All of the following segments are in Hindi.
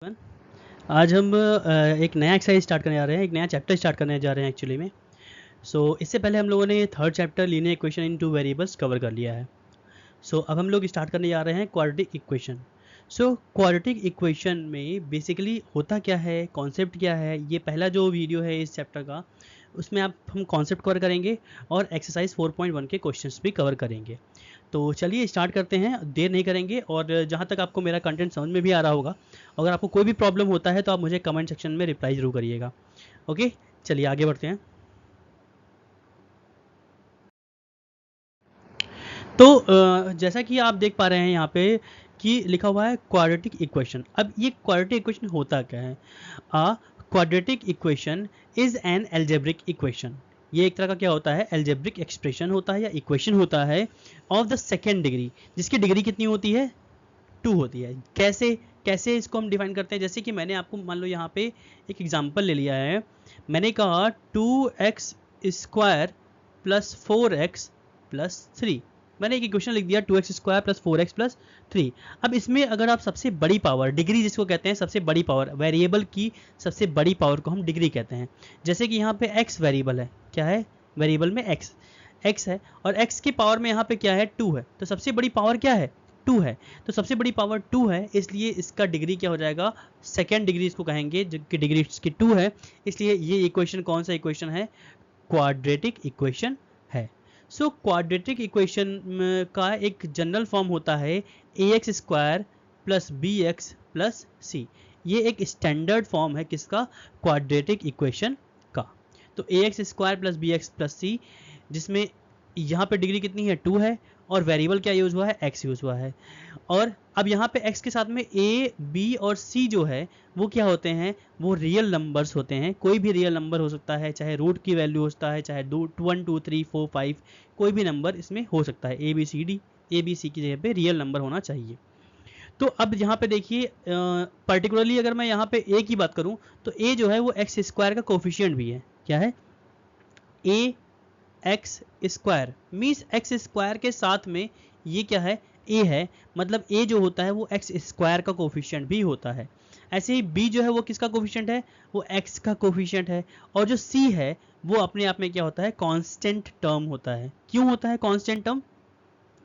आज हम एक नया एक्सरसाइज स्टार्ट करने जा रहे हैं, एक नया चैप्टर स्टार्ट करने जा रहे हैं एक्चुअली में। इससे पहले हम लोगों ने third chapter linear equation in two variables cover कर लिया है। अब हम लोग स्टार्ट करने जा रहे हैं क्वाड्रेटिक इक्वेशन। क्वाड्रेटिक इक्वेशन में बेसिकली होता क्या है, कॉन्सेप्ट क्या है, ये पहला जो वीडियो है इस चैप्टर का, उसमें हम कॉन्सेप्ट कवर करेंगे और एक्सरसाइज 4.1 के क्वेश्चंस भी कवर करेंगे। तो चलिए स्टार्ट करते हैं, देर नहीं करेंगे। और जहाँ तक आपको मेरा कंटेंट समझ में भी आ रहा होगा, अगर आपको कोई भी प्रॉब्लम होता है तो आप मुझे कमेंट सेक्शन में रिप्लाई ज़रूर करिएगा। ओके, चलिए आगे बढ़ते हैं। जैसा कि आप देख पा रहे हैं यहाँ पे कि लिखा हुआ है क्वाड्रेटिक इक्वेशन। अब ये क्वाड्रेटिक इक्वेशन होता क्या है? A quadratic equation is an algebraic equation. ये एक तरह का क्या होता है? एल्जेब्रिक एक्सप्रेशन होता है या इक्वेशन होता है ऑफ द सेकेंड डिग्री, जिसकी डिग्री कितनी होती है? 2 होती है। कैसे कैसे इसको हम डिफाइन करते हैं? जैसे कि मैंने आपको मान लो यहाँ पे एक एग्जांपल ले लिया है। मैंने कहा 2x square plus 4x plus 3। मैंने एक इक्वेशन लिख दिया 2x square plus 4x plus 3। अब इसमें अगर आप सबसे बड़ी पावर, डिग्री जिसको कहते हैं, सबसे बड़ी पावर, वेरिएबल की सबसे बड़ी पावर को हम डिग्री कहते हैं। जैसे कि यहाँ पे x वेरिएबल है। क्या है? वेरिएबल में x है और x की पावर में यहाँ पे क्या है? 2 है। तो सबसे बड़ी पावर क्या है? 2 है। तो सबसे बड़ी पावर 2 है, इसलिए इसका डिग्री क्या हो जाएगा? सेकेंड डिग्री इसको कहेंगे, जिसकी डिग्री इसकी 2 है। इसलिए ये इक्वेशन कौन सा इक्वेशन है? क्वाड्रेटिक इक्वेशन है। क्वाड्रेटिक इक्वेशन का एक जनरल फॉर्म होता है ax square plus bx plus c। ये एक स्टैंडर्ड फॉर्म है किसका? क्वाड्रेटिक इक्वेशन का। तो ax square plus bx plus c, जिसमें यहाँ पे डिग्री कितनी है? 2 है और वेरिएबल क्या यूज़ हुआ है? x यूज़ हुआ है। और अब यहाँ पे x के साथ में a, b और c जो है वो क्या होते हैं? वो रियल नंबर्स होते हैं। कोई भी रियल नंबर हो सकता है, चाहे रूट की वैल्यू होता है, चाहे 1 2 3 4 5, कोई भी नंबर इसमें हो सकता है। a b c d, a b c की जगह पे रियल नंबर होना चाहिए। तो अब यहाँ पे देखिए, पर्टिकुलरली अगर मैं यहाँ पे a की बात करूँ तो a जो है वो एक्स स्क्वायर का कोफिशिएंट भी है। क्या है? a x square means x square के साथ में ये क्या है? a है। मतलब a जो होता है वो एक्स स्क्वायर का कोफिशिएंट भी होता है। ऐसे ही b जो है वो किसका कोफिशिएंट है? वो x का कोफिशिएंट है। और जो c है वो अपने आप में क्या होता है? कांस्टेंट टर्म होता है। क्यों होता है कांस्टेंट टर्म?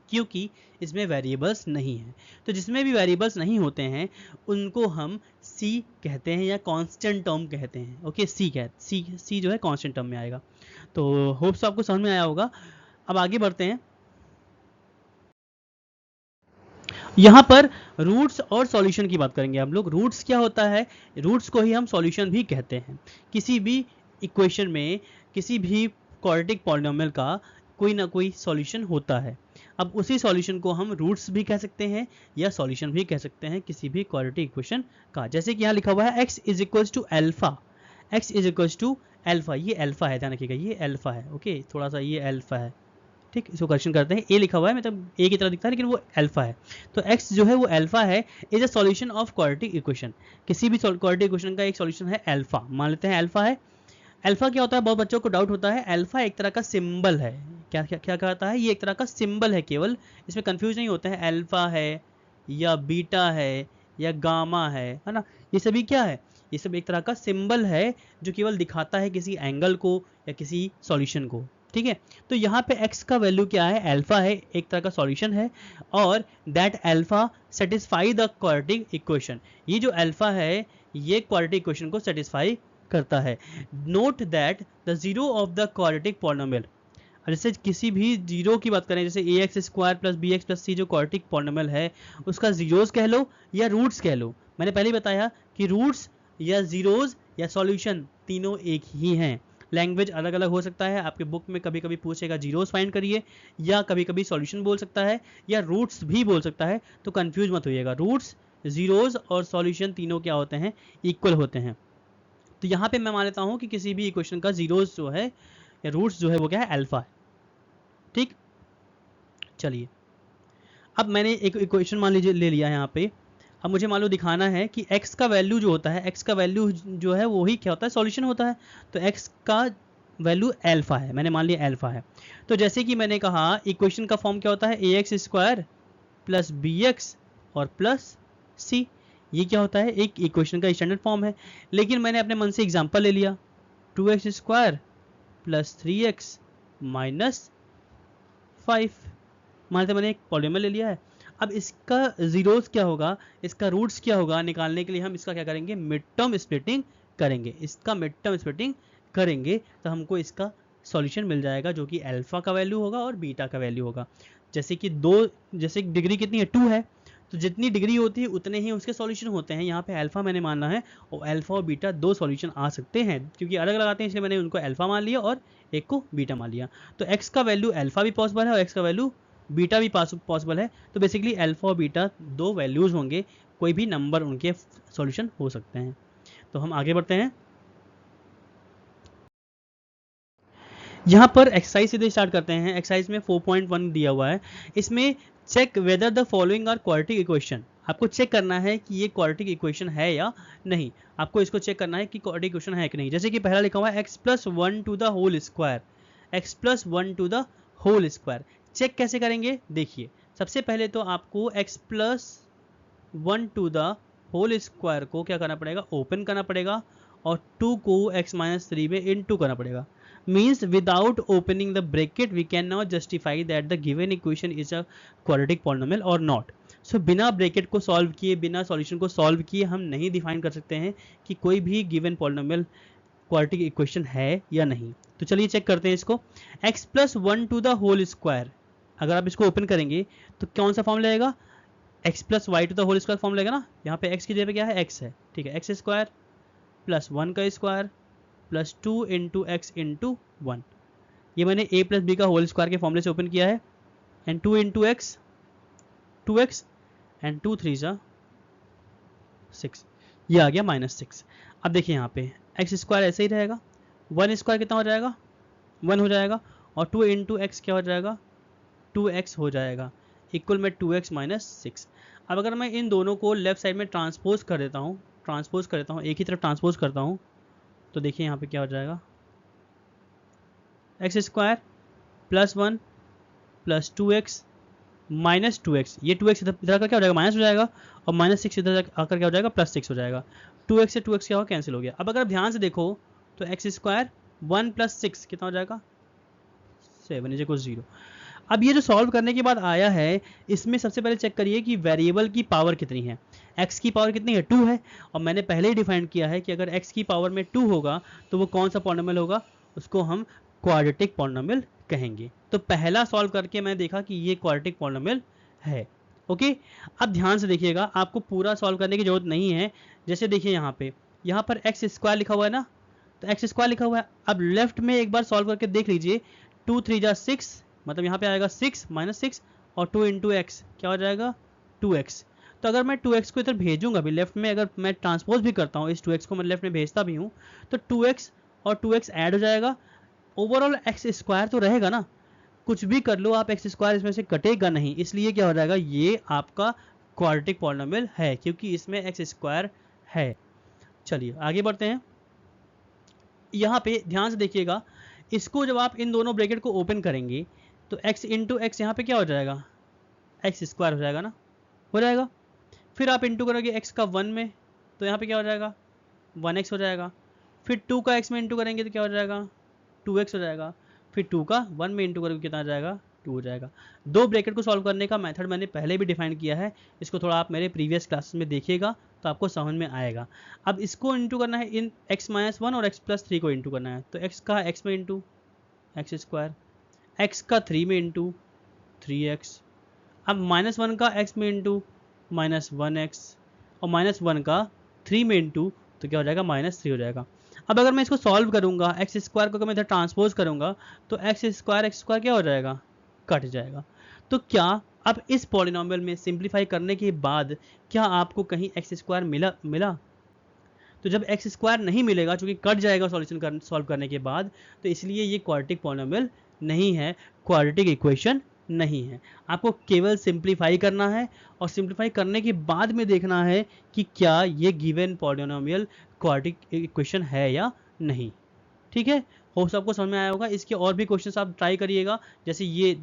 क्योंकि इसमें वेरिएबल्स नहीं है। तो जिसमें भी वेरिएबल्स नहीं होते हैं उनको हम c कहते हैं या कांस्टेंट टर्म कहते हैं। ओके, c जो है कांस्टेंट टर्म में आएगा। तो होप्स आपको समझ में आया होगा। अब आगे बढ़ते हैं। यहाँ पर रूट्स और सॉल्यूशन की बात करेंगे हम लोग। रूट्स क्या होता है? रूट्स को ही हम सॉल्यूशन भी कहते हैं। किसी भी इक्वेशन में, किसी भी क्वाड्रेटिक पॉलिनोमियल का कोई ना कोई सॉल्यूशन होता है। अब उसी सॉल्यूशन को हम रूट्स भी कह सकते हैं या सॉल्यूशन भी कह सकते हैं किसी भी क्वाड्रेटिक इक्वेशन का। जैसे कि यहाँ लिखा हुआ है x is equals to alpha. x is equals to alpha, ये एल्फा है, ध्यान रखिएगा ये एल्फा है। ओके, थोड़ा सा ये एल्फा है। ठीक, इसको करेक्शन करते हैं। ए लिखा हुआ है, मतलब ए की तरह दिखता है लेकिन वो अल्फा है। तो x जो है वो अल्फा है, is a solution of quadratic equation. किसी भी क्वाड्रेटिक इक्वेशन का एक सॉल्यूशन है अल्फा। मान लेते हैं अल्फा है। अल्फा क्या होता है? बहुत बच्चों को डाउट होता है। अल्फा एक तरह का सिंबल है। क्या क्या क्या कहता है? ये एक तरह का सिंबल है केवल, इसमें कंफ्यूज नहीं होता है। अल्फा है या बीटा है या गामा है ना, ये सभी क्या है? ये सब एक तरह का सिंबल है जो केवल दिखाता है किसी एंगल को या किसी सॉल्यूशन को। ठीक है, तो यहाँ पे x का वैल्यू क्या है? अल्फा है, एक तरह का सॉल्यूशन है। और that alpha satisfy the quadratic equation. ये जो अल्फा है ये क्वाड्रेटिक इक्वेशन को सेटिस्फाई करता है। Note that the zero of the quadratic polynomial. जैसे किसी भी जीरो की बात करें, जैसे A X square plus B X plus C जो क्वाड्रेटिक पॉलिनोमियल है, उसका जीरोस कह लो या रूट्स कह लो। मैंने पहले बताया कि रूट्स या जीरोस या सॉल्यूशन तीनों एक ही हैं। लैंग्वेज अलग अलग हो सकता है। आपके बुक में कभी कभी पूछेगा जीरोस फाइंड करिए, या कभी कभी सॉल्यूशन बोल सकता है, या रूट्स भी बोल सकता है। तो कंफ्यूज मत होइएगा, रूट्स, जीरोस और सॉल्यूशन तीनों क्या होते हैं? इक्वल होते हैं। तो यहाँ पे मैं मान लेता हूँ कि किसी भी इक्वेशन का जीरोस जो है या रूट्स जो है वो क्या है? अल्फा है। ठीक, चलिए अब मैंने एक इक्वेशन मान लीजिए ले लिया यहाँ पे। अब मुझे मान लो दिखाना है कि x का वैल्यू जो होता है, x का वैल्यू जो है वो ही क्या होता है? सॉल्यूशन होता है। तो x का वैल्यू अल्फा है, मैंने मान लिया अल्फा है। तो जैसे कि मैंने कहा इक्वेशन का फॉर्म क्या होता है? ax स्क्वायर प्लस bx और प्लस c। ये क्या होता है, एक इक्वेशन का स्टैंडर्ड फॉर्म है। लेकिन मैंने अपने मन से एग्जांपल ले लिया, 2x² प्लस 3x माइनस 5, मान मैंने एक पॉलीनोमियल ले लिया है। अब इसका जीरोस क्या होगा, इसका रूट्स क्या होगा, निकालने के लिए हम इसका क्या करेंगे, मिड टर्म स्प्लिटिंग करेंगे। इसका मिड टर्म स्प्लिटिंग करेंगे तो हमको इसका सॉल्यूशन मिल जाएगा, जो कि अल्फा का वैल्यू होगा और बीटा का वैल्यू होगा। जैसे कि जैसे डिग्री कितनी है, 2 है, तो जितनी डिग्री होती है उतने ही उसके सॉल्यूशन होते हैं। यहाँ पे अल्फा मैंने मानना है और अल्फा और बीटा दो सॉल्यूशन आ सकते हैं, क्योंकि अलग अलग आते हैं इसलिए मैंने उनको अल्फा मान लिया और एक को बीटा मान लिया। तो एक्स का वैल्यू अल्फा भी पॉसिबल है और एक्स का वैल्यू बीटा भी पॉसिबल है। तो बेसिकली अल्फा और बीटा दो वैल्यूज होंगे, कोई भी नंबर उनके सॉल्यूशन हो सकते हैं। तो हम आगे बढ़ते हैं। यहाँ पर एक्सरसाइज सीधे स्टार्ट करते हैं। एक्सरसाइज में 4.1 दिया हुआ है, इसमें check whether the following are quadratic equation. आपको चेक करना है कि ये क्वाड्रेटिक इक्वेशन है या नहीं। आपको इसको चेक करना है कि क्वाड्रेटिक इक्वेशन है कि नहीं। जैसे कि पहला लिखा हुआ है x+1 to the whole square, x+1 to the whole square. Check कैसे करेंगे, देखिए सबसे पहले तो आपको x+1 to the whole square को क्या करना पड़ेगा, ओपन करना पड़ेगा और 2 को x-3 में इनटू करना पड़ेगा। Means without opening the bracket we can now justify that the given equation is a quadratic polynomial or not. So बिना ब्रैकेट को सॉल्व किए, बिना सॉल्यूशन को सॉल्व किए हम नहीं डिफाइन कर सकते हैं कि कोई भी गिवन पॉलिनोमियल क्वाड्रेटिक इक्वेशन है या नहीं। तो चलिए चेक करते हैं इसको। x+1 to the whole square, अगर आप इसको ओपन करेंगे तो कौन सा फॉर्म लगेगा, x+y to the whole square form लगेगा ना। यहाँ पे x की जगह पे क्या है, x है, ठीक है, x स्क्वायर प्लस 1 का square plus 2 into x into 1। ये मैंने a प्लस बी का होल स्क्वायर के फॉर्मूले से ओपन किया है। And 2 into x 2x and 2 3 6, ये आ गया -6। अब देखिए यहाँ पे एक्स स्क्वायर ऐसे ही रहेगा, 1 स्क्वायर कितना हो जाएगा, 1 हो जाएगा, और 2 इंटू एक्स क्या हो जाएगा, 2x हो जाएगा, इक्वल में 2x माइनस 6। अब अगर मैं इन दोनों को लेफ्ट साइड में ट्रांसपोज कर देता हूँ, एक ही तरफ ट्रांसपोज करता हूँ, तो देखिए यहाँ पे क्या हो जाएगा, x square plus 1 plus 2x minus 2x, ये 2x इधर आकर क्या हो जाएगा, माइनस हो जाएगा, और -6 इधर आकर क्या हो जाएगा, +6 हो जाएगा। 2x से 2x क्या हो, कैंसिल हो गया। अब अगर ध्यान से देखो तो एक्स स्क्वायर 1 + 6 कितना हो जाएगा, 7 = 0। अब ये जो सॉल्व करने के बाद आया है, इसमें सबसे पहले चेक करिए कि वेरिएबल की पावर कितनी है। x की पावर कितनी है, 2 है, और मैंने पहले ही डिफाइन किया है कि अगर x की पावर में 2 होगा तो वो कौन सा पॉलिनोमियल होगा, उसको हम क्वाड्रेटिक पॉलिनोमियल कहेंगे। तो पहला सॉल्व करके मैं देखा कि ये क्वाड्रेटिक पॉलिनोमियल है। ओके, अब ध्यान से देखिएगा, आपको पूरा सॉल्व करने की जरूरत नहीं है। जैसे देखिए यहाँ पर एक्स स्क्वायर लिखा हुआ है ना, तो एक्स स्क्वायर लिखा हुआ है। अब लेफ्ट में एक बार सॉल्व करके देख लीजिए, 2 3 6, मतलब यहाँ पे आएगा 6 -6, और 2 इंटू एक्स क्या हो जाएगा, 2x। तो अगर मैं 2x को इधर भेजूंगा भी लेफ्ट में, अगर मैं ट्रांसपोज भी करता हूँ, इस 2x को मैं लेफ्ट में भेजता भी हूँ, तो 2x और 2x ऐड हो जाएगा, ओवरऑल एक्स स्क्वायर तो रहेगा ना। कुछ भी कर लो आप, एक्स स्क्वायर इसमें से कटेगा नहीं, इसलिए क्या हो जाएगा, ये आपका क्वाड्रेटिक पॉलिनोमियल है, क्योंकि इसमें एक्स स्क्वायर है। चलिए आगे बढ़ते हैं। यहाँ पे ध्यान से देखिएगा, इसको जब आप इन दोनों ब्रैकेट को ओपन करेंगे तो x इंटू एक्स यहाँ पे क्या हो जाएगा, एक्स स्क्वायर हो जाएगा ना, हो जाएगा। फिर आप इंटू करोगे x का 1 में, तो यहाँ पे क्या हो जाएगा, 1x हो जाएगा। फिर 2 का x में इंटू करेंगे तो क्या हो जाएगा, 2x हो जाएगा। फिर 2 का 1 में इंटू करोगे कितना आ जाएगा, 2 हो जाएगा। दो ब्रैकेट को सॉल्व करने का मेथड मैंने पहले भी डिफाइन किया है, इसको थोड़ा आप मेरे प्रीवियस क्लासेस में देखिएगा तो आपको समझ में आएगा। अब इसको इंटू करना है, इन x-1 और x+3 को इंटू करना है, तो x का x में इंटू एक्स स्क्वायर, x का 3 में इंटू 3x, अब -1 का x में इंटू -1x, और -1 का 3 में इंटू तो क्या हो जाएगा, -3 हो जाएगा। अब अगर मैं इसको सॉल्व करूंगा, एक्स स्क्वायर को अगर मैं इधर ट्रांसपोज करूंगा तो एक्स स्क्वायर क्या हो जाएगा, कट जाएगा। तो क्या अब इस पॉलिनोमियल में सिंप्लीफाई करने के बाद क्या आपको कहीं एक्स स्क्वायर मिला? तो जब एक्स स्क्वायर नहीं मिलेगा, चूंकि कट जाएगा सॉल्यूशन सॉल्व करने के बाद, तो इसलिए ये क्वाड्रेटिक पॉलिनोमियल नहीं है, क्वाड्रेटिक इक्वेशन नहीं है। आपको केवल सिंप्लीफाई करना है, और सिंप्लीफाई करने के बाद में देखना है कि क्या ये गिवन पॉलिनोमियल क्वाड्रेटिक इक्वेशन है या नहीं। ठीक है, होप सबको समझ में आया होगा। इसके और भी क्वेश्चंस आप ट्राई करिएगा, जैसे ये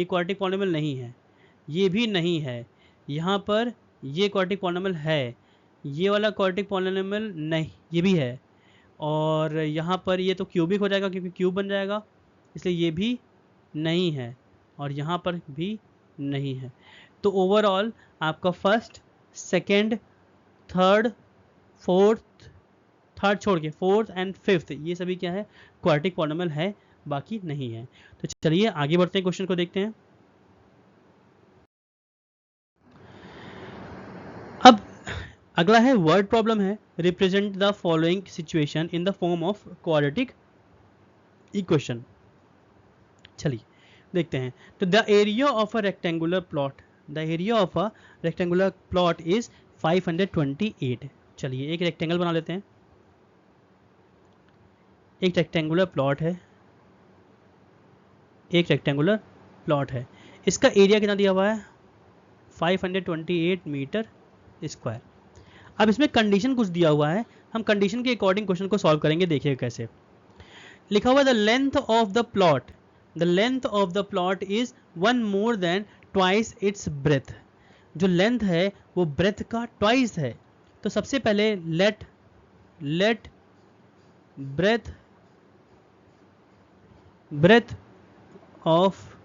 क्वाड्रेटिक पॉलिनोमियल नहीं है, ये भी नहीं है, यहाँ पर ये क्वाड्रेटिक पॉलिनोमियल है, ये वाला क्वाड्रेटिक पॉलिनोमियल नहीं, ये भी है, और यहाँ पर ये तो क्यूबिक हो जाएगा क्योंकि क्यूब बन जाएगा, इसलिए ये भी नहीं है, और यहाँ पर भी नहीं है। तो ओवरऑल आपका first, second, third, fourth, third छोड़ के फोर्थ एंड फिफ्थ ये सभी क्या है, क्वाड्रेटिक पॉलिनोमियल है, बाकी नहीं है। तो चलिए आगे बढ़ते हैं, क्वेश्चन को देखते हैं। अब अगला है वर्ड प्रॉब्लम है, represent the following situation in the form of quadratic equation. चलिए देखते हैं। तो the area of a rectangular plot, the area of a rectangular plot is 528। चलिए एक रेक्टेंगल बना लेते हैं, एक रेक्टेंगुलर प्लॉट है, एक रेक्टेंगुलर प्लॉट है, इसका एरिया कितना दिया हुआ है 528 मीटर स्क्वायर। अब इसमें कंडीशन कुछ दिया हुआ है, हम कंडीशन के अकॉर्डिंग क्वेश्चन को सॉल्व करेंगे, देखिए कैसे लिखा हुआ। The length of the plot, the length of the plot is 1 more than twice its breath. जो लेंथ है वो ब्रेथ का ट्वाइस है। तो सबसे पहले लेट ब्रेथ ऑफ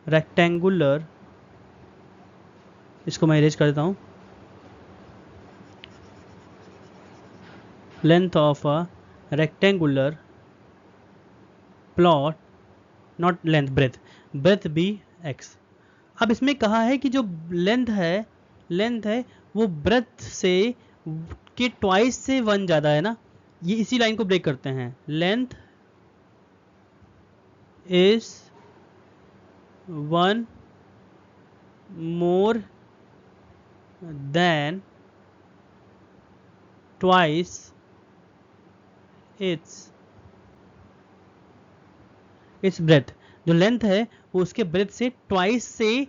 रेक्टेंगुलर, इसको मैं इरेज कर देता हूं, length of a rectangular plot, not length, breadth be x. अब इसमें कहा है कि जो लेंथ है वो ब्रेथ से के ट्वाइस से 1 ज़्यादा है ना, ये इसी लाइन को ब्रेक करते हैं, length is 1 more than twice its breath. जो लेंथ है वो उसके ब्रेथ से ट्वाइस से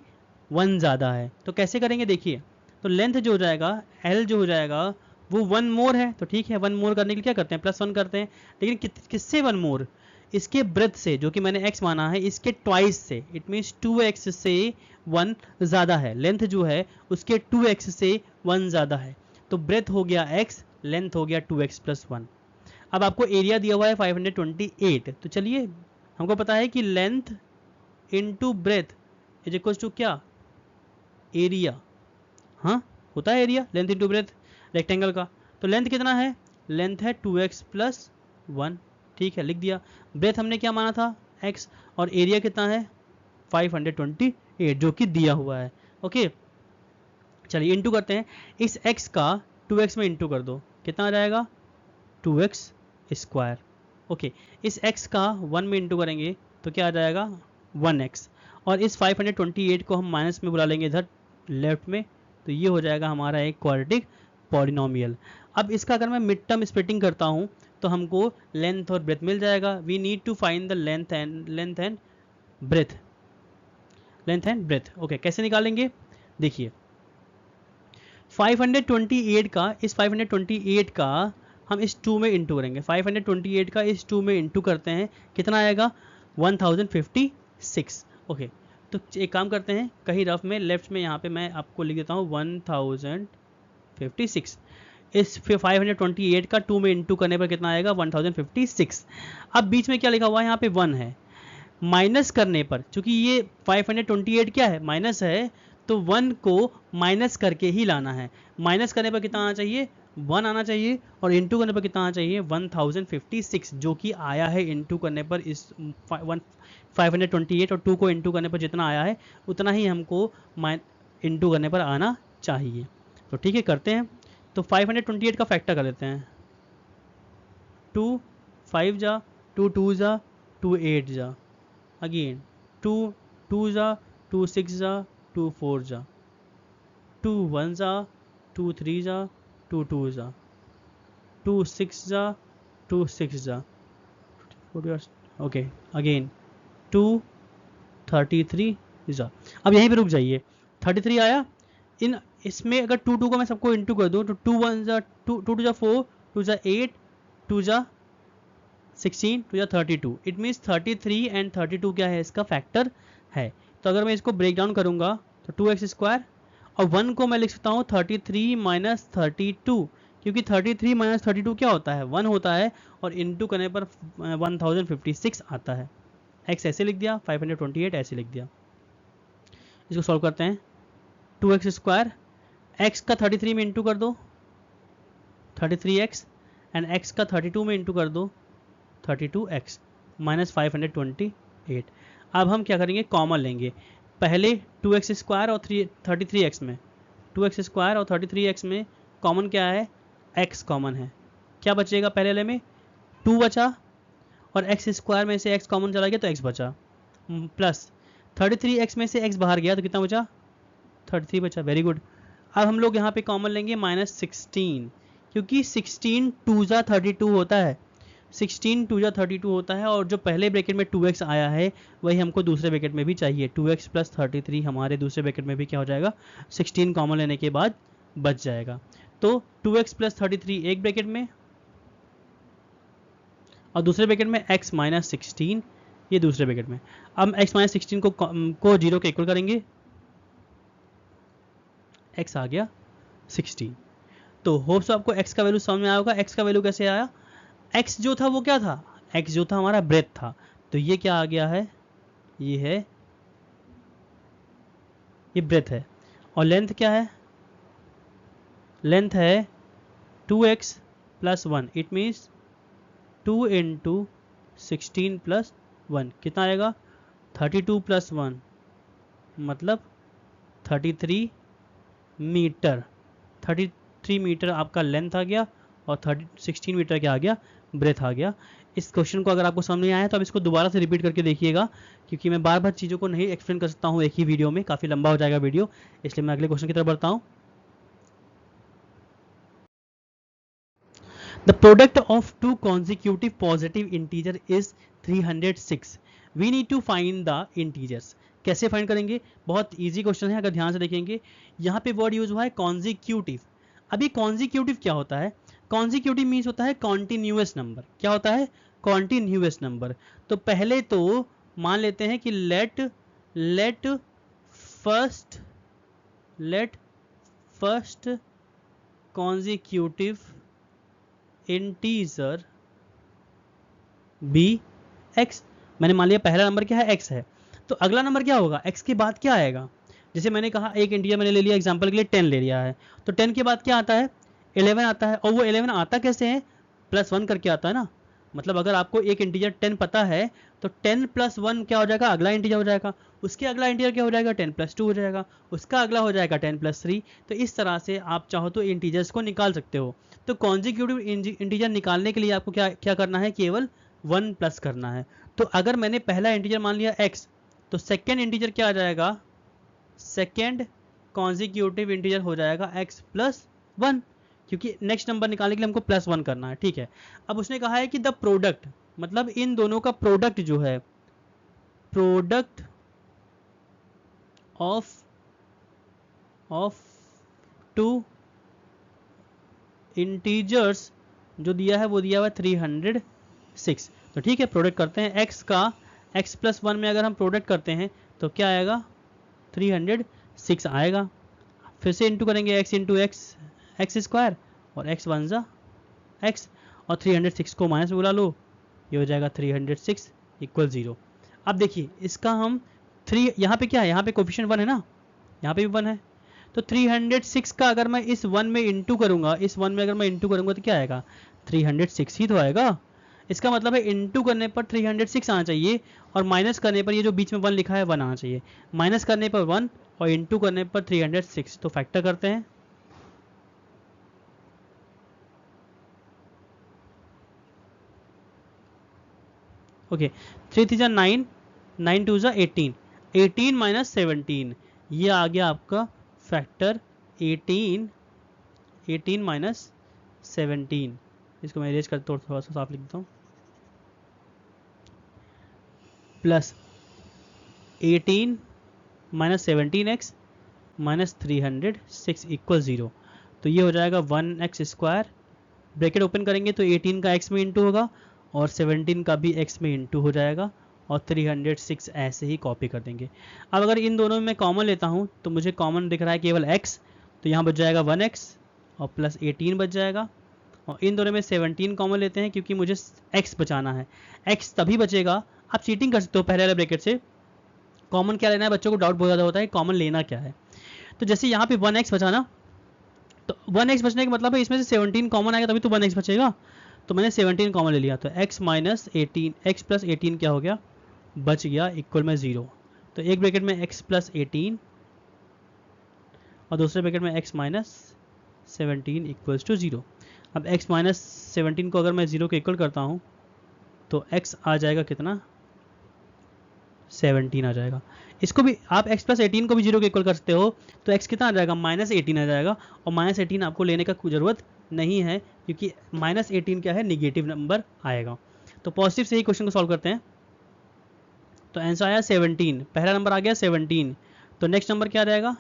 1 ज़्यादा है। तो कैसे करेंगे देखिए, तो लेंथ जो हो जाएगा L जो हो जाएगा वो 1 मोर है, तो ठीक है 1 मोर करने के लिए क्या करते हैं +1 करते हैं, लेकिन किससे 1 मोर, इसके ब्रेथ से जो कि मैंने x माना है इसके ट्वाइस से, इट मीन्स 2x से 1 ज़्यादा है, लेंथ जो है उसके 2x से 1 ज़्यादा है, तो ब्रेथ हो गया x, लेंथ हो गया 2x + 1। अब आपको एरिया दिया हुआ है 528, तो चलिए हमको पता है कि length into breadth is equal to क्या, एरिया, हाँ होता है area length into breadth rectangle का। तो लेंथ कितना है, लेंथ है 2x + 1, ठीक है लिख दिया। ब्रेथ हमने क्या माना था x, और एरिया कितना है 528 जो कि दिया हुआ है। ओके चलिए इंटू करते हैं, इस x का 2x में इंटू कर दो, कितना आ जाएगा 2x स्क्वायर। ओके इस x का 1 में इंटू करेंगे तो क्या आ जाएगा 1x, और इस 528 को हम माइनस में बुला लेंगे इधर लेफ्ट में, तो ये हो जाएगा हमारा एक क्वाड्रेटिक पॉलिनोमियल। अब इसका अगर मैं मिड टर्म स्प्लिटिंग करता हूँ तो हमको लेंथ और ब्रेथ मिल जाएगा। We need to find the length and breadth. Okay कैसे निकालेंगे देखिए, 528 का इस 528 का हम इस 2 में इंटू करेंगे, 528 का इस 2 में इंटू करते हैं, कितना आएगा 1056। ओके तो एक काम करते हैं, कहीं रफ में लेफ्ट में यहाँ पे मैं आपको लिख देता हूँ 1056, इस 528 का 2 में इंटू करने पर कितना आएगा 1056। अब बीच में क्या लिखा हुआ है यहाँ पे 1 है, माइनस करने पर चूंकि ये 528 क्या है माइनस है, तो 1 को माइनस करके ही लाना है, माइनस करने पर कितना आना चाहिए 1 आना चाहिए, और इंटू करने पर कितना आना चाहिए 1056, जो कि आया है इंटू करने पर इस 528 और 2 को इंटू करने पर जितना आया है उतना ही हमको इंटू करने पर आना चाहिए। तो ठीक है करते हैं, तो 528 का फैक्टर कर लेते हैं, 2 5 जा, 2 2 जा, 2 8 जा, अगेन 2 2 जा, 2 6 जा, 2 4 जा, 2 1 जा, 2 3 जा, 2 2 जा, 2 6 जा, 2 6 जा, ओके अगेन 2 33 जा। अब यहीं पे रुक जाइए, 33 आया, इन इसमें अगर 2 2 को मैं सबको इंटू कर दूँ तो 2 1 जा 2 2 जा 4, 2 जा 8, 2 जा 16, 2 जा 32, इट मीन्स 33 एंड 32 क्या है इसका फैक्टर है। तो अगर मैं इसको ब्रेक डाउन करूंगा तो 2x स्क्वायर और 1 को मैं लिख सकता हूँ 33 माइनस 32, क्योंकि 33 माइनस 32 क्या होता है, 1 होता है, और इंटू करने पर 1056 आता है। x ऐसे लिख दिया, 528 ऐसे लिख दिया। इसको सॉल्व करते हैं। 2x स्क्वायर, x का 33 में इंटू कर दो 33x, एंड x का 32 में इंटू कर दो 32x माइनस 528। अब हम क्या करेंगे, कॉमन लेंगे। पहले 2x स्क्वायर और 33x में, 2x स्क्वायर और 33x में कॉमन क्या है, x कॉमन है। क्या बचेगा, पहले वाले में 2 बचा, और x स्क्वायर में से x कॉमन चला गया तो x बचा, प्लस 33x में से x बाहर गया तो कितना बचा, 33 बचा। Very good. अब हम लोग यहाँ पे कॉमन लेंगे -16, क्योंकि 16 2 जा 32 होता है, 16 2 जा 32 होता है, और जो पहले ब्रैकेट में 2x आया है वही हमको दूसरे ब्रैकेट में भी चाहिए। 2x प्लस 33 हमारे दूसरे ब्रैकेट में भी क्या हो जाएगा, 16 कॉमन लेने के बाद बच जाएगा। तो 2x प्लस 33 एक ब्रैकेट में, और दूसरे ब्रैकेट में x माइनस 16 ये दूसरे ब्रैकेट में। अब x माइनस 16 को 0 के इक्वल करेंगे, x आ गया 16। तो होप्स आपको x का वैल्यू समझ में आया होगा। x का वैल्यू कैसे आया, x जो था वो क्या था, x जो था हमारा ब्रेथ था, तो ये क्या आ गया है, ये है, ये ब्रेथ है। और लेंथ क्या है, लेंथ है 2x plus 1, it means 2 into 16 plus 1 कितना आएगा, 32 प्लस 1 मतलब 33 मीटर। 33 मीटर आपका लेंथ आ गया, और 16 मीटर क्या आ गया, ब्रेथ आ गया। इस क्वेश्चन को अगर आपको समझ नहीं आया तो आप इसको दोबारा से रिपीट करके देखिएगा, क्योंकि मैं बार बार चीज़ों को नहीं एक्सप्लेन कर सकता हूँ एक ही वीडियो में, काफ़ी लंबा हो जाएगा वीडियो, इसलिए मैं अगले क्वेश्चन की तरफ बढ़ता हूँ। The product of two consecutive positive integer is 306. We need to find the integers. कैसे फाइंड करेंगे, बहुत इजी क्वेश्चन है, अगर ध्यान से देखेंगे। यहाँ पे वर्ड यूज हुआ है कॉन्जिक्यूटिव। अभी कॉन्जिक्यूटिव क्या होता है, कॉन्जिक्यूटिव मीन्स होता है कॉन्टिन्यूअस नंबर। क्या होता है, कॉन्टिन्यूअस नंबर। तो पहले तो मान लेते हैं कि let first consecutive integer be x। मैंने मान लिया पहला नंबर क्या है, x है, तो अगला नंबर क्या होगा, x के बाद क्या आएगा। जैसे मैंने कहा एक इंटीजर मैंने ले लिया एग्जांपल के लिए 10 ले लिया है, तो 10 के बाद क्या आता है, 11 आता है। और वो 11 आता कैसे है, +1 करके आता है ना। मतलब अगर आपको एक इंटीजर 10 पता है तो 10 + 1 क्या हो जाएगा, अगला इंटीजर हो जाएगा। उसके अगला इंटीजर क्या हो जाएगा, 10 + 2 हो जाएगा। उसका अगला हो जाएगा 10 + 3। तो इस तरह से आप चाहो तो इंटीजर्स को निकाल सकते हो। तो कॉन्जिक्यूटिव इंटीजर निकालने के लिए आपको क्या क्या करना है, केवल 1 प्लस करना है। तो अगर मैंने पहला इंटीजर मान लिया x, तो सेकेंड इंटीजर क्या आ जाएगा, सेकेंड कॉन्जिक्यूटिव इंटीजर हो जाएगा x + 1, क्योंकि नेक्स्ट नंबर निकालने के लिए हमको +1 करना है। ठीक है, अब उसने कहा है कि द प्रोडक्ट, मतलब इन दोनों का प्रोडक्ट जो है, प्रोडक्ट ऑफ टू इंटीजर्स जो दिया है वो दिया हुआ 306। तो ठीक है, प्रोडक्ट करते हैं x का, x + 1 में अगर हम प्रोडक्ट करते हैं तो क्या आएगा, 306 आएगा। फिर से इंटू करेंगे x इंटू एक्स स्क्वायर, और x 1 जा x, और 306 को माइनस में बुला लो, ये हो जाएगा 306 = 0। अब देखिए इसका हम 3, यहाँ पे क्या है, यहाँ पे कोफिशिएंट 1 है ना, यहाँ पे भी 1 है, तो 306 का अगर मैं इस 1 में इंटू करूँगा, इस 1 में अगर मैं इंटू करूँगा तो क्या आएगा, 306 ही तो आएगा। इसका मतलब है इंटू करने पर 306 आना चाहिए, और माइनस करने पर ये जो बीच में 1 लिखा है 1 आना चाहिए। माइनस करने पर 1 और इंटू करने पर 306। तो फैक्टर करते हैं, ओके, 3 3 9, 9 2 18, 18 माइनस 17, ये आ गया आपका फैक्टर 18 माइनस 17। इसको मैं इरेज कर थोड़ा सा साफ लिख देता हूँ, प्लस 18 माइनस 17x माइनस 306 = 0। तो ये हो जाएगा 1x स्क्वायर, ब्रैकेट ओपन करेंगे तो 18 का x में इंटू होगा, और 17 का भी x में इंटू हो जाएगा, और 306 ऐसे ही कॉपी कर देंगे। अब अगर इन दोनों में मैं कॉमन लेता हूँ तो मुझे कॉमन दिख रहा है केवल x, तो यहाँ बच जाएगा 1x और प्लस 18 बच जाएगा। और इन दोनों में 17 कॉमन लेते हैं क्योंकि मुझे x बचाना है। x तभी बचेगा, आप चीटिंग कर सकते हो पहले वाले ब्रैकेट से। कॉमन क्या लेना है, बच्चों को डाउट बहुत ज़्यादा होता है कॉमन लेना क्या है। तो जैसे यहाँ पे 1x बचा ना, तो 1x बचने का मतलब है इसमें से 17 कॉमन आएगा तभी तो 1x बचेगा। तो मैंने 17 कॉमन ले लिया, तो x माइनस 18, x प्लस 18 क्या हो गया, बच गया, इक्वल में 0। तो एक ब्रैकेट में x प्लस 18 और दूसरे ब्रैकेट में x माइनस 17 इक्वल्स टू 0। अब x माइनस 17 को अगर मैं 0 के इक्वल करता हूँ तो x आ जाएगा कितना, 17 आ जाएगा। इसको भी आप x प्लस 18 को भी 0 के इक्वल कर सकते हो, तो x कितना आ जाएगा, माइनस 18 आ जाएगा। और माइनस 18 आपको लेने का कोई ज़रूरत नहीं है क्योंकि माइनस 18 क्या है, निगेटिव नंबर आएगा। तो पॉजिटिव से ही क्वेश्चन को सॉल्व करते हैं। तो आंसर आया 17, पहला नंबर आ गया 17। तो नेक्स्ट नंबर क्या रहेगा,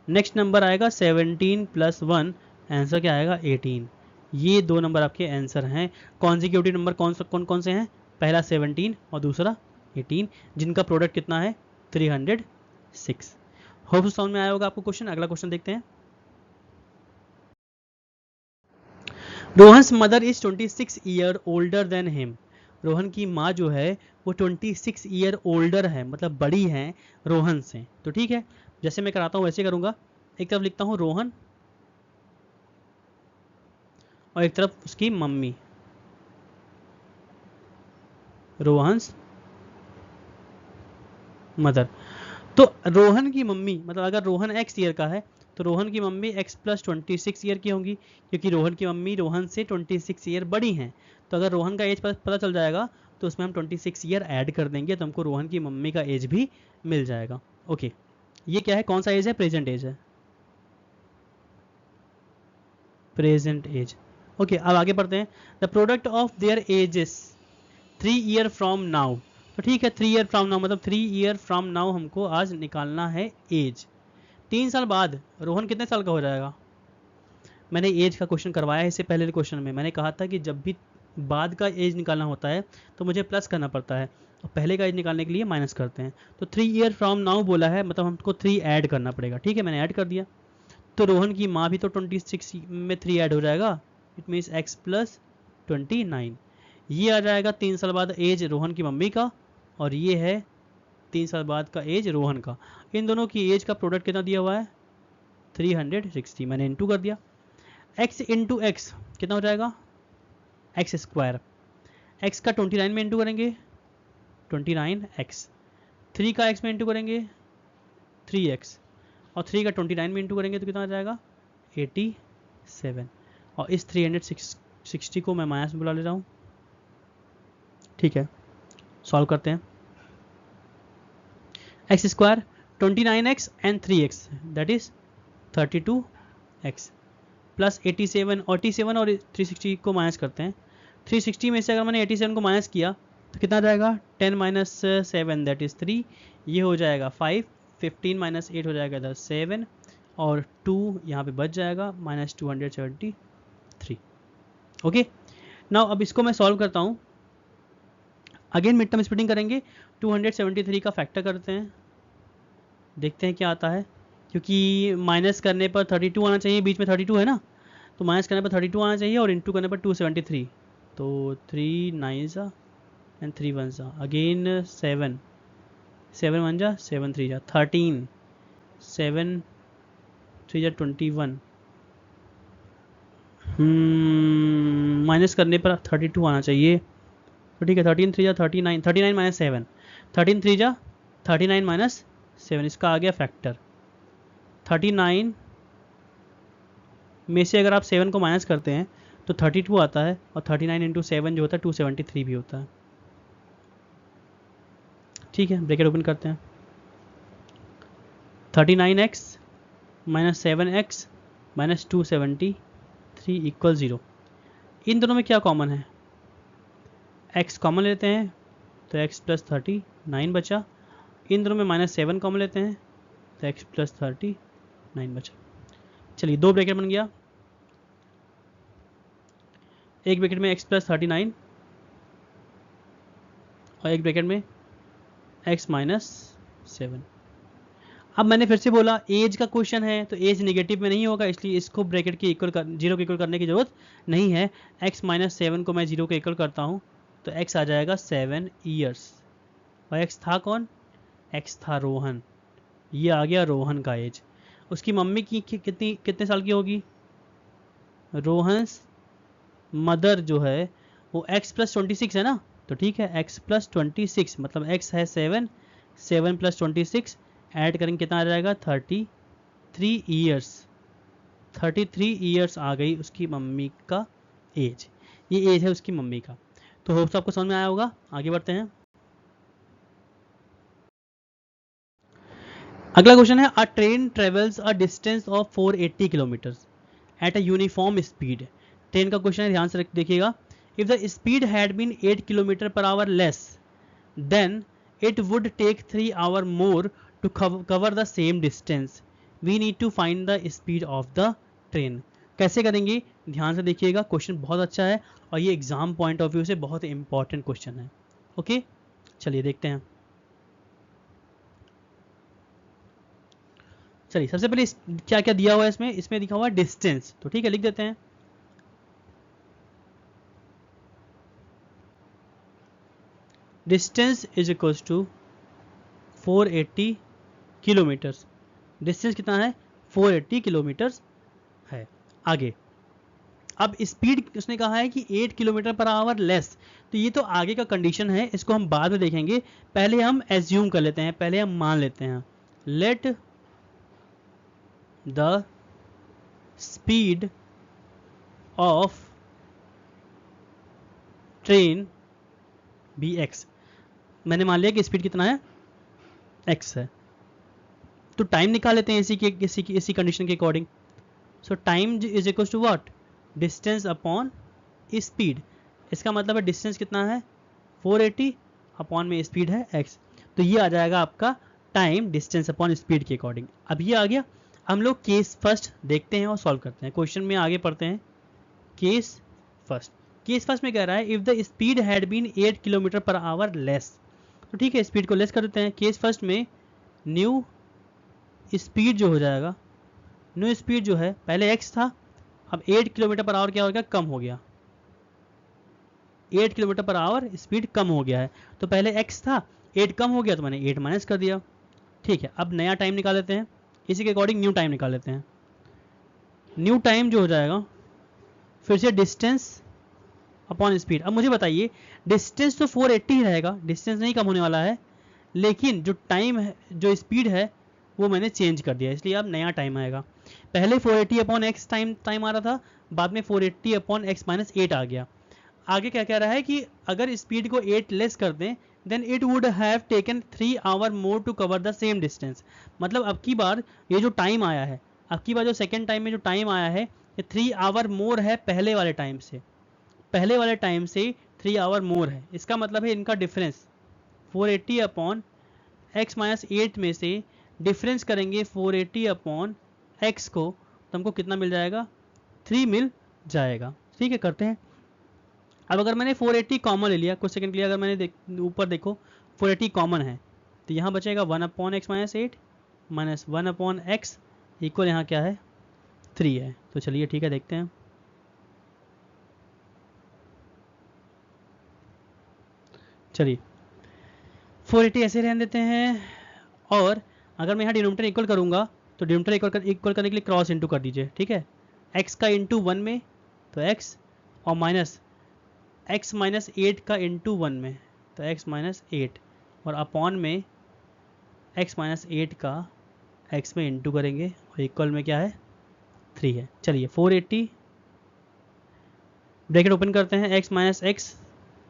नेक्स्ट नंबर आएगा 17 प्लस 1, आंसर क्या आएगा 18। ये दो नंबर आपके आंसर हैं। कॉन्जिक्यूटिव नंबर कौन कौन से हैं, पहला 17 और दूसरा 18, जिनका प्रोडक्ट कितना है 306। होप समझ में आया होगा आपको क्वेश्चन। अगला क्वेश्चन देखते हैं। Rohan's mother is 26 year older than him. Rohan की माँ जो है वो 26 ईयर ओल्डर है, मतलब बड़ी है रोहन से। तो ठीक है, जैसे मैं कराता हूँ वैसे करूँगा। एक तरफ लिखता हूँ रोहन और एक तरफ उसकी मम्मी, रोहन्स मदर। तो रोहन की मम्मी मतलब अगर रोहन x ईयर का है तो रोहन की मम्मी x प्लस 26 ईयर की होंगी, क्योंकि रोहन की मम्मी रोहन से 26 ईयर बड़ी हैं। तो अगर रोहन का एज पता चल जाएगा तो उसमें हम 26 ईयर ऐड कर देंगे तो हमको रोहन की मम्मी का एज भी मिल जाएगा। ओके, ये क्या है, कौन सा एज है, प्रेजेंट एज है, प्रेजेंट एज। ओके, अब आगे बढ़ते हैं। The product of their edges 3 year from now. तो ठीक है, 3 ईयर फ्रॉम नाउ मतलब 3 ईयर फ्रॉम नाउ हमको आज निकालना है एज। 3 साल बाद रोहन कितने साल का हो जाएगा। मैंने एज का क्वेश्चन करवाया है इससे पहले क्वेश्चन में, मैंने कहा था कि जब भी बाद का एज निकालना होता है तो मुझे प्लस करना पड़ता है और पहले का एज निकालने के लिए माइनस करते हैं। तो 3 ईयर फ्रॉम नाउ बोला है मतलब हमको 3 ऐड करना पड़ेगा। ठीक है, मैंने ऐड कर दिया। तो रोहन की माँ भी तो 26 में 3 ऐड हो जाएगा, इट मीन्स x प्लस 29। ये आ जाएगा 3 साल बाद एज रोहन की मम्मी का, और ये है 3 साल बाद का एज रोहन का। इन दोनों की एज का प्रोडक्ट कितना दिया हुआ है 360, मैंने इंटू कर दिया। x इंटू एक्स कितना हो जाएगा, एक्स स्क्वायर। x का 29 में इंटू करेंगे 29x, 3 का x में इंटू करेंगे 3x, और 3 का 29 में इंटू करेंगे तो कितना आ जाएगा 87। और इस 360 को मैं माइनस में बुला ले रहा हूँ। ठीक है, सॉल्व करते हैं। X square 29x and 3x that is 32x plus 87, और 87 और 360 को माइनस करते हैं। 360 में से अगर मैंने 87 को माइनस किया तो कितना जाएगा 10 माइनस 7 दैट इज़ 3, ये हो जाएगा 5, 15 माइनस 8 हो जाएगा इधर 7, और 2 यहाँ पे बच जाएगा माइनस 273। ओके, नाउ अब इसको मैं सॉल्व करता हूँ। अगेन मिड टर्म स्प्लिटिंग करेंगे, 273 का फैक्टर करते हैं, देखते हैं क्या आता है। क्योंकि माइनस करने पर 32 आना चाहिए, बीच में 32 है ना, तो माइनस करने पर 32 आना चाहिए और इंटू करने पर 273। तो 3 9 सा एंड 3 1 सा, अगेन 7 7 1 जा 7 3 जा 13, 7 3 जा 21, माइनस करने पर 32 आना चाहिए। तो ठीक है, 13 3 जा 39, 39 माइनस 7, 13 3 जा 39 माइनस 7, इसका आ गया फैक्टर 39 में से अगर आप 7 को माइनस करते हैं तो 32 आता है, और 39 इंटू 7 जो होता है 273 भी होता है। ठीक है, ब्रैकेट ओपन करते हैं, 39x minus 7x minus 273 equal 0। इन दोनों में क्या कॉमन है, x कॉमन लेते हैं तो x प्लस 39 बचा। इन दोनों में माइनस 7 कॉमन लेते हैं तो x प्लस 39 बचा। चलिए, दो ब्रैकेट बन गया, एक ब्रैकेट में x प्लस 39 और एक ब्रैकेट में x माइनस 7। अब मैंने फिर से बोला एज का क्वेश्चन है तो एज नेगेटिव में नहीं होगा, इसलिए इसको ब्रैकेट के इक्वल कर, जीरो के इक्वल करने की जरूरत नहीं है। x माइनस 7 को मैं जीरो के इक्वल करता हूँ तो x आ जाएगा 7 ईयर्स। और x था कौन? x था रोहन। ये आ गया रोहन का एज। उसकी मम्मी की कितने साल की होगी? रोहन्स मदर जो है वो x प्लस 26 है ना, तो ठीक है x प्लस 26 मतलब x है 7, 7 प्लस 26 ऐड करेंगे कितना आ जाएगा? 33 ईयर्स। 33 ईयर्स आ गई उसकी मम्मी का एज। ये एज है उसकी मम्मी का। तो होप्स आपको समझ में आया होगा। आगे बढ़ते हैं। अगला क्वेश्चन है, a train travels a distance of 480 kilometres at a uniform speed. Train का क्वेश्चन है, ध्यान से देखिएगा। If the speed had been 8 kilometre per hour less than it would take 3 hour more to cover the same distance. We need to find the speed of the train. कैसे करेंगे? ध्यान से देखिएगा, क्वेश्चन बहुत अच्छा है और ये एग्जाम पॉइंट ऑफ व्यू से बहुत इंपॉर्टेंट क्वेश्चन है। ओके, चलिए देखते हैं। चलिए सबसे पहले क्या क्या दिया हुआ है इसमें? इसमें लिखा हुआ है डिस्टेंस, तो ठीक है लिख देते हैं। Distance is equals to 480 kilometres. Distance कितना है? 480 किलोमीटर्स है। आगे अब स्पीड उसने कहा है कि 8 किलोमीटर पर आवर लेस, तो ये तो आगे का कंडीशन है, इसको हम बाद में देखेंगे। पहले हम एज्यूम कर लेते हैं, पहले हम मान लेते हैं। Let the speed of train be x. मैंने मान लिया कि स्पीड कितना है? एक्स है। तो टाइम निकाल लेते हैं इसी कंडीशन के according. So time is equal to what? Distance upon speed. इसका मतलब है डिस्टेंस कितना है? 480 अपॉन में स्पीड है x। तो ये आ जाएगा आपका टाइम डिस्टेंस अपॉन स्पीड के अकॉर्डिंग। अब ये आ गया। हम लोग केस फर्स्ट देखते हैं और सॉल्व करते हैं। क्वेश्चन में आगे पढ़ते हैं। Case first. केस फर्स्ट में कह रहा है if the speed had been 8 kilometre per hour less, तो ठीक है स्पीड को लेस कर देते हैं। केस फर्स्ट में न्यू स्पीड जो हो जाएगा, न्यू स्पीड जो है पहले x था, अब 8 किलोमीटर पर आवर क्या हो गया? कम हो गया। 8 किलोमीटर पर आवर स्पीड कम हो गया है, तो पहले x था, 8 कम हो गया तो मैंने 8 माइनस कर दिया। ठीक है, अब नया टाइम निकाल लेते हैं, इसी के अकॉर्डिंग न्यू टाइम निकाल लेते हैं। न्यू टाइम जो हो जाएगा फिर से डिस्टेंस अपॉन स्पीड। अब मुझे बताइए डिस्टेंस तो 480 ही रहेगा, डिस्टेंस नहीं कम होने वाला है, लेकिन जो टाइम है, जो स्पीड है वो मैंने चेंज कर दिया, इसलिए अब नया टाइम आएगा। पहले 480 अपॉन एक्स टाइम आ रहा था, बाद में 480 अपॉन एक्स माइनस 8 आ गया। आगे क्या कह रहा है कि अगर स्पीड को 8 लेस कर दें then it would have taken 3 hour more to cover the same distance. मतलब अब की बार ये जो टाइम आया है, अब की बार जो सेकेंड टाइम में जो टाइम आया है ये 3 आवर मोर है पहले वाले टाइम से। पहले वाले टाइम से 3 आवर मोर है, इसका मतलब है इनका डिफरेंस 480 अपॉन एक्स माइनस 8 में से डिफरेंस करेंगे 480 अपॉन एक्स को, तो हमको कितना मिल जाएगा? 3 मिल जाएगा। ठीक है, करते हैं। अब अगर मैंने 480 कॉमन ले लिया, कुछ सेकंड के लिए अगर मैंने ऊपर देखो 480 कॉमन है, तो यहाँ बचेगा 1 upon x minus 8 minus 1 upon x equal यहाँ क्या है? 3 है। तो चलिए ठीक है, देखते हैं। चलिए 480 ऐसे रहने देते हैं, और अगर मैं यहाँ डिनोमिनेटर इक्वल करूँगा तो डिनोमिनेटर इक्वल करने के लिए क्रॉस इंटू कर दीजिए। ठीक है, x का इंटू 1 में तो x, और माइनस x माइनस 8 का इंटू 1 में तो x माइनस 8, और अपॉन में x माइनस 8 का x में इंटू करेंगे, और इक्वल में क्या है? 3 है। चलिए 480 ब्रैकेट ओपन करते हैं, x minus x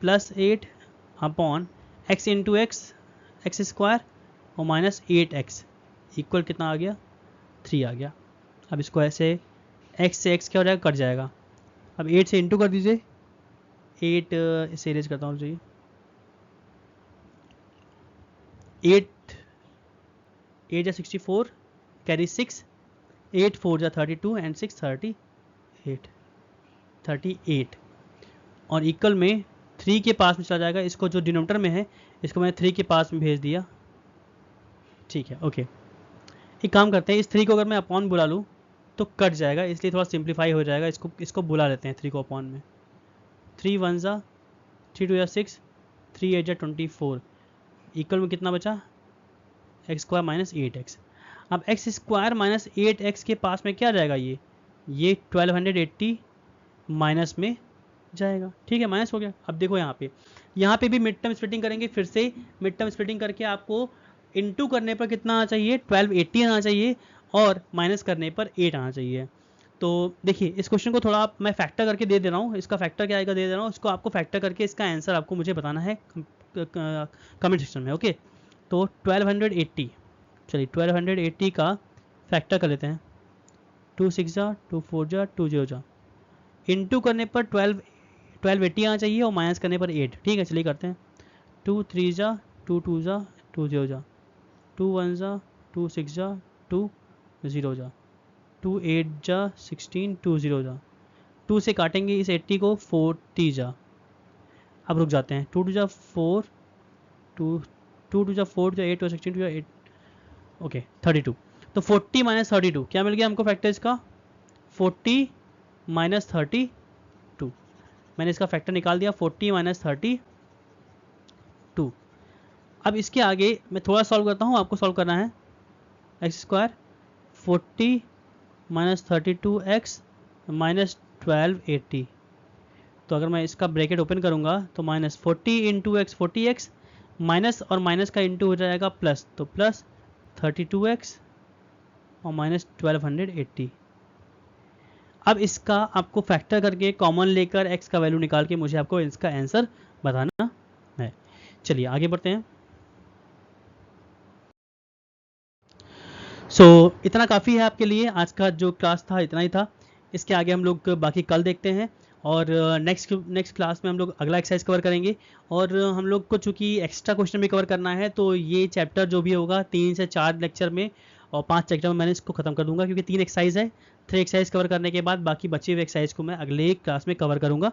plus 8 upon x into x x square और माइनस 8x इक्वल कितना आ गया? 3 आ गया। अब इसको ऐसे x से x क्या हो जाएगा? कट जाएगा। अब 8 से इंटू कर दीजिए, 8 इसे इरेज करता हूँ, चाहिए 8 8 या 64 कैरी 6, 8 4 जा 32 एंड 6 38 38, और इक्वल में 3 के पास में चला जाएगा, इसको जो डिनोमिनेटर में है इसको मैंने 3 के पास में भेज दिया, ठीक है। ओके, एक काम करते हैं, इस 3 को अगर मैं अपॉन बुला लूँ तो कट जाएगा, इसलिए थोड़ा सिंप्लीफाई हो जाएगा, इसको बुला लेते हैं 3 को अपॉन में। 3 1 जा 3 2 जा 6, 3 8 जा 24, इक्वल में कितना बचा, एक्स स्क्वायर माइनस 8x। अब एक्स स्क्वायर माइनस 8x के पास में क्या जाएगा, ये 1280 माइनस में जाएगा, ठीक है, माइनस हो गया। अब देखो यहाँ पे भी मिड टर्म स्प्लिटिंग करेंगे, फिर से मिड टर्म स्प्लिटिंग करके आपको इनटू करने पर कितना आना चाहिए, 1280 आना चाहिए, और माइनस करने पर 8 आना चाहिए। तो देखिए इस क्वेश्चन को थोड़ा मैं फैक्टर करके दे दे रहा हूँ, इसका फैक्टर क्या आएगा दे दे रहा हूँ, इसको आपको फैक्टर करके इसका आंसर आपको मुझे बताना है कमेंट सेक्शन में। ओके, तो 1280, चलिए 1280 का फैक्टर कर लेते हैं। 2 6 जा 2 4 जा 2 0 जा, इंटू करने पर 1280 आना चाहिए और माइनस करने पर 8, ठीक है, चलिए करते हैं। 2 3 जा 2 2 जा 2 0 जा, 2 1 जा 2 6 जा 2 0 जा, 2 8 जा 16 2 0 जा, 2 से काटेंगे इस 80 को 40 जा, अब रुक जाते हैं। 2 2 जा 4 2 2 जा 4 जा 8 और 16 2 जा 8, ओके 32। तो 40 माइनस 32 क्या मिल गया हमको फैक्टर इसका, 40 माइनस 32, मैंने इसका फैक्टर निकाल दिया 40 माइनस 32। अब इसके आगे मैं थोड़ा सॉल्व करता हूँ, आपको सॉल्व करना है। X square 40 minus 32x minus 1280, तो अगर मैं इसका ब्रैकेट ओपन करूँगा तो minus 40 into x 40x, minus और माइनस का इंटू हो जाएगा प्लस, तो प्लस 32x और माइनस 1280। अब इसका आपको फैक्टर करके कॉमन लेकर x का वैल्यू निकाल के मुझे आपको इसका आंसर बताना है। चलिए आगे बढ़ते हैं। इतना काफ़ी है आपके लिए, आज का जो क्लास था इतना ही था। इसके आगे हम लोग बाकी कल देखते हैं, और नेक्स्ट क्लास में हम लोग अगला एक्सरसाइज कवर करेंगे। और हम लोग को चूँकि एक्स्ट्रा क्वेश्चन भी कवर करना है, तो ये चैप्टर जो भी होगा 3 से 4 लेक्चर में और 5 लेक्चर में मैंने इसको ख़त्म कर दूंगा, क्योंकि 3 एक्सरसाइज है। 3 एक्सरसाइज कवर करने के बाद बाकी बचे हुए एक्सरसाइज को मैं अगले क्लास में कवर करूँगा,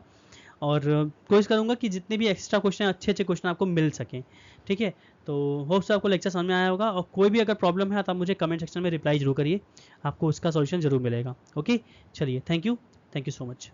और कोशिश करूँगा कि जितने भी एक्स्ट्रा क्वेश्चन अच्छे क्वेश्चन आपको मिल सकें, ठीक है। तो होप्स आपको लेक्चर समझ में आया होगा, और कोई भी अगर प्रॉब्लम है तो आप मुझे कमेंट सेक्शन में रिप्लाई जरूर करिए, आपको उसका सॉल्यूशन जरूर मिलेगा। ओके, चलिए थैंक यू सो मच।